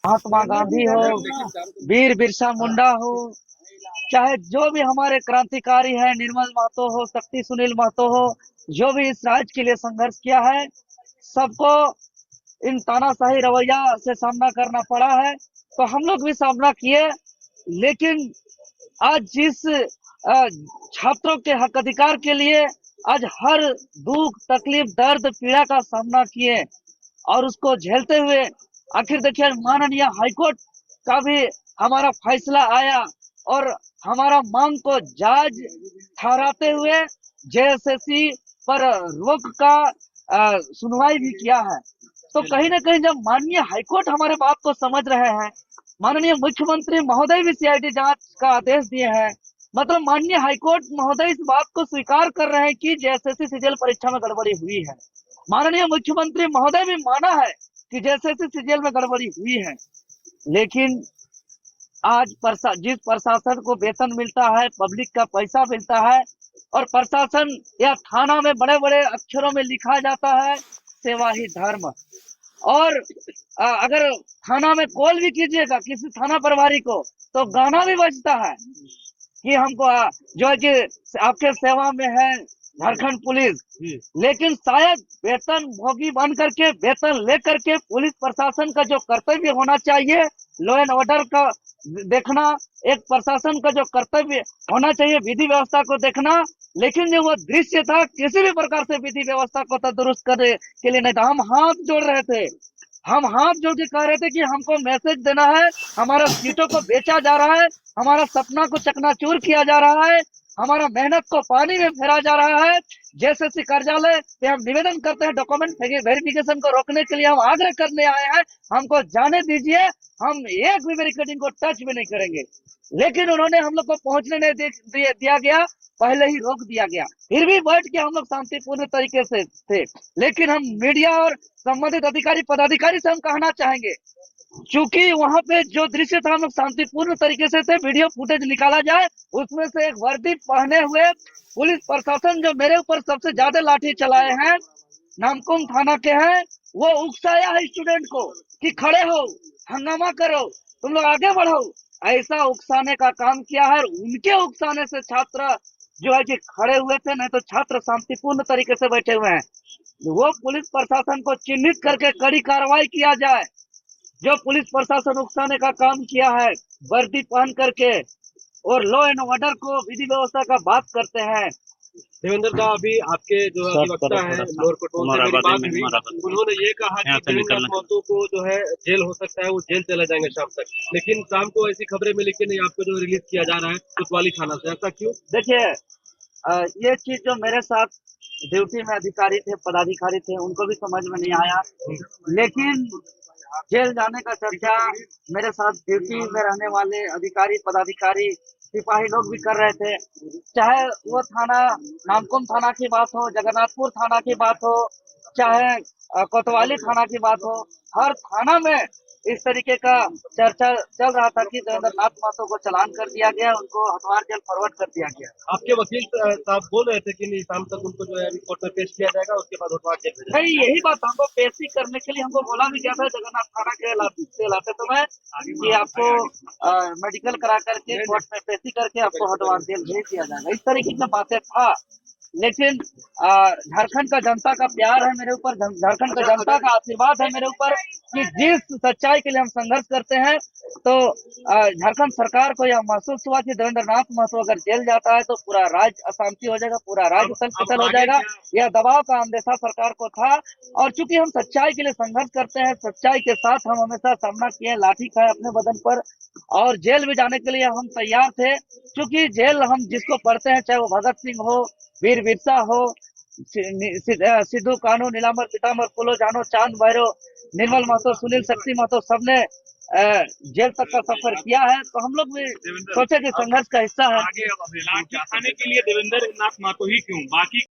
महात्मा गांधी हो, वीर बिरसा मुंडा हो, चाहे जो भी हमारे क्रांतिकारी हैं, निर्मल महतो हो, शक्ति सुनील महतो हो, जो भी इस राज्य के लिए संघर्ष किया है, सबको इन तानाशाही रवैया से सामना करना पड़ा है। तो हम लोग भी सामना किए, लेकिन आज जिस छात्रों के हक अधिकार के लिए आज हर दुख तकलीफ दर्द पीड़ा का सामना किए और उसको झेलते हुए आखिर देखिए माननीय हाईकोर्ट का भी हमारा फैसला आया और हमारा मांग को जायज ठहराते हुए जेएसएससी पर रोक का सुनवाई भी किया है। तो कहीं ना कहीं जब माननीय हाईकोर्ट हमारे बात को समझ रहे हैं, माननीय मुख्यमंत्री महोदय भी सीआईडी जांच का आदेश दिए हैं, मतलब माननीय हाईकोर्ट महोदय इस बात को स्वीकार कर रहे हैं कि जेएसएससी सीजीएल परीक्षा में गड़बड़ी हुई है। माननीय मुख्यमंत्री महोदय भी माना है कि जेएसएससी सीजीएल में गड़बड़ी हुई है। लेकिन आज जिस प्रशासन को वेतन मिलता है, पब्लिक का पैसा मिलता है और प्रशासन या थाना में बड़े बड़े अक्षरों में लिखा जाता है सेवा ही धर्म, और अगर थाना में कॉल भी कीजिएगा किसी थाना प्रभारी को तो गाना भी बजता है कि हमको जो है कि आपके सेवा में है झारखंड पुलिस। लेकिन शायद वेतन भोगी बन करके वेतन लेकर के पुलिस प्रशासन का जो कर्तव्य होना चाहिए, लॉ एंड ऑर्डर का देखना, एक प्रशासन का जो कर्तव्य होना चाहिए विधि व्यवस्था को देखना, लेकिन जो वो दृश्य था किसी भी प्रकार से विधि व्यवस्था को तो दुरुस्त करने के लिए नहीं था। हम हाथ जोड़ रहे थे, हम हाथ जोड़ के कह रहे थे कि हमको मैसेज देना है, हमारा सीटों को बेचा जा रहा है, हमारा सपना को चकनाचूर किया जा रहा है, हमारा मेहनत को पानी में फेरा जा रहा है। जेएसएससी कार्यालय से हम निवेदन करते हैं, डॉक्यूमेंट वेरिफिकेशन को रोकने के लिए हम आग्रह करने आए हैं, हमको जाने दीजिए, हम एक भी बैरिकेडिंग को टच भी नहीं करेंगे। लेकिन उन्होंने हम लोग को पहुंचने नहीं दिया गया, पहले ही रोक दिया गया। फिर भी बैठ के हम लोग शांतिपूर्ण तरीके से थे। लेकिन हम मीडिया और संबंधित अधिकारी पदाधिकारी से हम कहना चाहेंगे, चूंकि वहां पे जो दृश्य था हम लोग शांतिपूर्ण तरीके से थे, वीडियो फुटेज निकाला जाए, उसमें से एक वर्दी पहने हुए पुलिस प्रशासन जो मेरे ऊपर सबसे ज्यादा लाठी चलाए हैं, नामकुम थाना के हैं, वो उकसाया है स्टूडेंट को कि खड़े हो, हंगामा करो, तुम लोग आगे बढ़ो, ऐसा उकसाने का काम किया है। उनके उकसाने से छात्र जो है कि खड़े हुए थे, नहीं तो छात्र शांतिपूर्ण तरीके से बैठे हुए हैं। वो पुलिस प्रशासन को चिन्हित करके कड़ी कार्रवाई किया जाए। जो पुलिस प्रशासन उकसाने का काम किया है वर्दी पहन करके और लॉ एंड ऑर्डर को विधि व्यवस्था का बात करते हैं। देवेंद्र का अभी आपके जो अधिवक्ता है लोअर कोर्ट से मेरी बात हुई, उन्होंने ये कहा कि देवेंद्र महतो को जो है जेल हो सकता है, वो जेल चले जाएंगे शाम तक, लेकिन शाम को ऐसी खबरें मिली कि नहीं आपको जो रिलीज किया जा रहा है कोतवाली थाना से, ऐसा क्यों? देखिए, ये चीज जो मेरे साथ ड्यूटी में अधिकारी थे, पदाधिकारी थे, उनको भी समझ में नहीं आया। लेकिन जेल जाने का चर्चा मेरे साथ ड्यूटी में रहने वाले अधिकारी पदाधिकारी सिपाही लोग भी कर रहे थे। चाहे वो थाना नामकुम थाना की बात हो, जगन्नाथपुर थाना की बात हो, चाहे कोतवाली थाना की बात हो, हर थाना में इस तरीके का चर्चा चल रहा था कि देवेंद्र नाथ महतो को चालान कर दिया गया, उनको हथवार जेल फॉरवर्ड कर दिया गया। आपके वकील साहब बोल रहे थे कि नहीं शाम तक उनको जो है कोर्ट में पेश किया जाएगा, उसके बाद हथवार जेल भेजा नहीं, यही बात हमको पेशी करने के लिए हमको बोला भी गया था जगन्नाथ थाना के लाते तो मैं कि आपको मेडिकल करा करके कोर्ट में पेशी करके आपको हथवार जेल भेज दिया जाएगा, इस तरीके की बातें था। लेकिन झारखंड का जनता का प्यार है मेरे ऊपर, झारखंड का जनता का आशीर्वाद है मेरे ऊपर कि जिस सच्चाई के लिए हम संघर्ष करते हैं, तो झारखंड सरकार को यह महसूस हुआ कि देवेंद्र नाथ महतो अगर जेल जाता है तो पूरा राज्य अशांति हो जाएगा, पूरा राज्य उथल-पुथल हो जाएगा। यह दबाव का अंदेशा सरकार को था और चूंकि हम सच्चाई के लिए संघर्ष करते हैं, सच्चाई के साथ हम हमेशा सामना किए, लाठी खाए अपने बदन पर और जेल भी जाने के लिए हम तैयार थे। क्योंकि जेल हम जिसको पढ़ते हैं, चाहे वो भगत सिंह हो, वीर बिरसा हो, सिद्धू कानू, नीलांबर पीताम्बर, फूलो जानो, चांद भैरव, निर्मल महतो, सुनील शक्ति महतो, सबने जेल तक का सफर किया है। तो हम लोग भी सोचे कि संघर्ष का हिस्सा है। आगे अब अभिलाष के लिए देवेंद्र नाथ महतो ही क्यों, बाकी